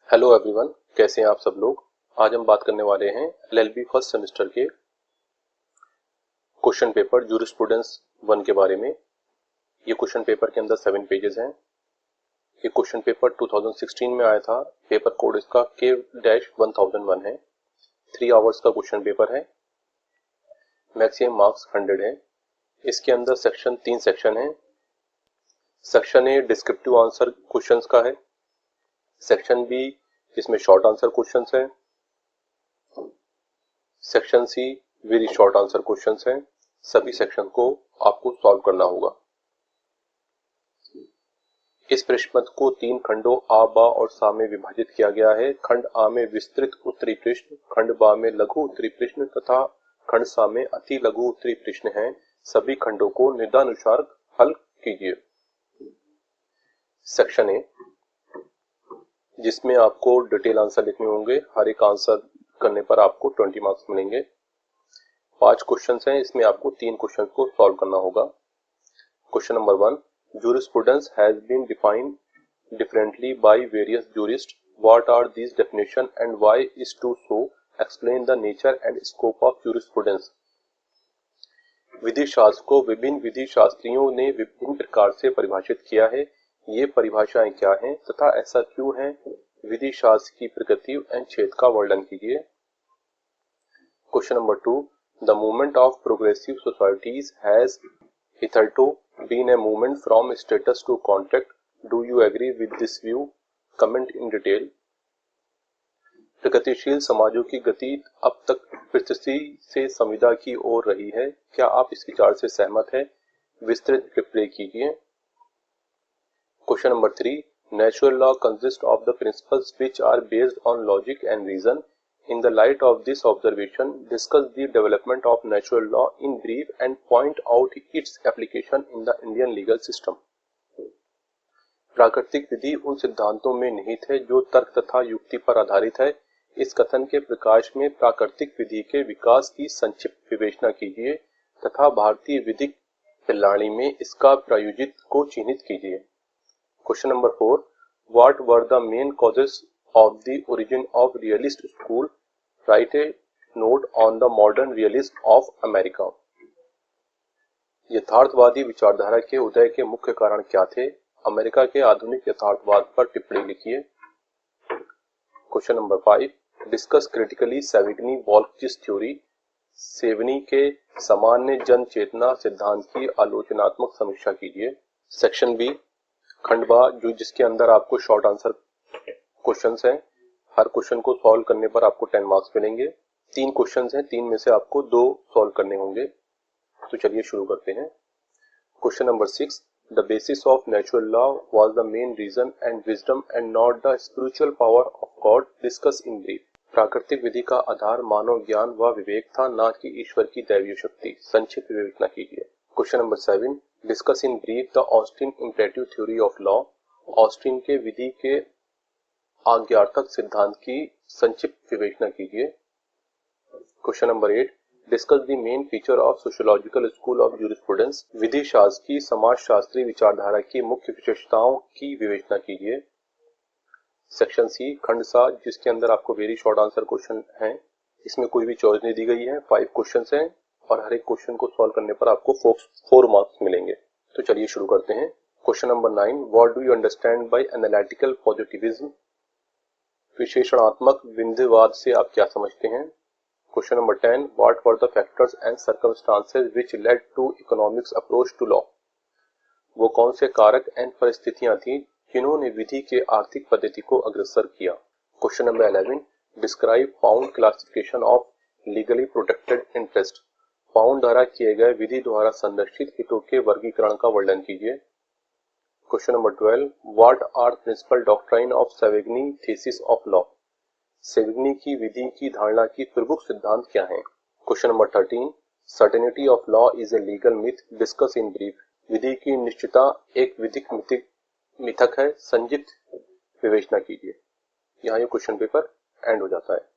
Hello everyone, कैसे हैं आप सब लोग। आज हम बात करने वाले हैं एलएलबी फर्स्ट सेमेस्टर के क्वेश्चन पेपर जूरिस्प्रूडेंस 1 के बारे में। ये क्वेश्चन पेपर के अंदर 7 पेजेस हैं। ये क्वेश्चन पेपर 2016 में आया था। पेपर कोड इसका K-1001 है। 3 आवर्स का क्वेश्चन पेपर है। मैक्सिमम मार्क्स 100 है। इसके अंदर 3 सेक्शन है। Section A descriptive answer questions का है। सेक्शन बी इसमें शॉर्ट आंसर क्वेश्चंस है। Section C very short answer questions हैं। सभी सेक्शन को आपको सॉल्व करना होगा। इस प्रश्न पत्र को 3 खंडों आ, बा और सा में विभाजित किया गया है। खंड आ में विस्तृत उत्तरी प्रश्न, खंड बा में लघु उत्तरी प्रश्न तथा खंड सा में अति लघु उत्तरी प्रश्न हैं। सभी खंडों को नियमानुसार हल कीजिए। सेक्शन ए, जिसमें आपको डिटेल आंसर लिखने होंगे। हर एक आंसर करने पर आपको 20 मार्क्स मिलेंगे। 5 क्वेश्चंस हैं, इसमें आपको 3 क्वेश्चन को सॉल्व करना होगा। Question number 1, jurisprudence has been defined differently by various jurists. What are these definitions and why is to so? Explain the nature and scope of jurisprudence. विधि शास्त्र को विभिन्न विधि शास्त्रियों ने विभिन्न प्रकार से परिभाषित किया है। ये परिभाषाएं क्या हैं तथा ऐसा क्यों है? विधि शास्त्र की प्रकृति एवं क्षेत्र का वर्णन कीजिए। Question number 2, the movement of progressive societies has hitherto been a movement from status to contract. Do you agree with this view? Comment in detail. प्रगतिशील समाजों की गति अब तक प्रकृति से संविदा की ओर रही है। क्या आप इस विचार से सहमत हैं? विस्तृत टिप्पणी कीजिए। Question number 3, natural law consists of the principles which are based on logic and reason. In the light of this observation, discuss the development of natural law in brief and point out its application in the Indian legal system. प्राकृतिक विधि उन सिद्धांतों में निहित है जो तर्क तथा युक्ति पर आधारित है। इस कथन के प्रकाश में प्राकृतिक विधि के विकास की संक्षिप्त विवेचना कीजिए तथा भारतीय विधिक प्रणाली में इसका प्रायोजित को चिन्हित कीजिए। Question number 4, what were the main causes of the origin of realist school? Write a note on the modern realism of America. यथार्थवादी विचारधारा के उदय के मुख्य कारण क्या थे? अमेरिका के आधुनिक यथार्थवाद पर टिप्पणी लिखिए। Question number 5, discuss critically Savigny Volksgeist theory. Savigny के सामान्य जन चेतना सिद्धांत की आलोचनात्मक समीक्षा कीजिए। सेक्शन बी, खंड बा, जो जिसके अंदर आपको शॉर्ट आंसर क्वेश्चंस हैं। हर क्वेश्चन को सॉल्व करने पर आपको 10 मार्क्स मिलेंगे। 3 क्वेश्चंस हैं, 3 में से आपको 2 सॉल्व करने होंगे। तो चलिए शुरू करते हैं। Question number 6, the basis of natural law was the main reason and wisdom and not the spiritual power of God. Discuss in brief. प्राकृतिक विधि का आधार मानव ज्ञान व विवेक था, न कि ईश्वर की दैवीय शक्ति। संक्षिप्त विवेचना कीजिए। Question number 7, discuss in brief the Austin imperative theory of law. Austin के विधि के आज्ञार्थक सिद्धांत की संक्षिप्त विवेचना कीजिए। Question number 8, discuss the main feature of sociological school of jurisprudence. विधि शास्त्र की समाजशास्त्री विचारधारा की मुख्य विशेषताओं की विवेचना कीजिए। सेक्शन सी, खंड सा, जिसके अंदर आपको वेरी शॉर्ट आंसर क्वेश्चन हैं। इसमें कोई भी चॉइस नहीं दी गई है। 5 क्वेश्चंस हैं और हर एक क्वेश्चन को सॉल्व करने पर आपको 4 मार्क्स मिलेंगे। तो चलिए शुरू करते हैं। Question number 9, what do you understand by analytical positivism. विश्लेषणात्मक बिंदुवाद से आप क्या समझते हैं। Question number 10, what were the factors and circumstances which led to economics approach to law. वो कौन से कारक एंड परिस्थितियां थी जिन्होंने विधि के आर्थिक पद्धति को अग्रसर किया। Question number 11, describe pound classification of legally protected interest. Pound द्वारा किए गए विधि द्वारा संरक्षित हितों के वर्गीकरण का वर्णन कीजिए। Question number 12, what are principal doctrine of Savigny thesis of law. Savigny की विधि की धारणा की प्रमुख सिद्धांत क्या हैं। Question number 13, certainty of law is a legal myth. Discuss in brief. विधि की निश्चितता एक विधिक मिथक है। संक्षिप्त विवेचना कीजिए। यहाँ ये क्वेश्चन पेपर एंड हो जाता है।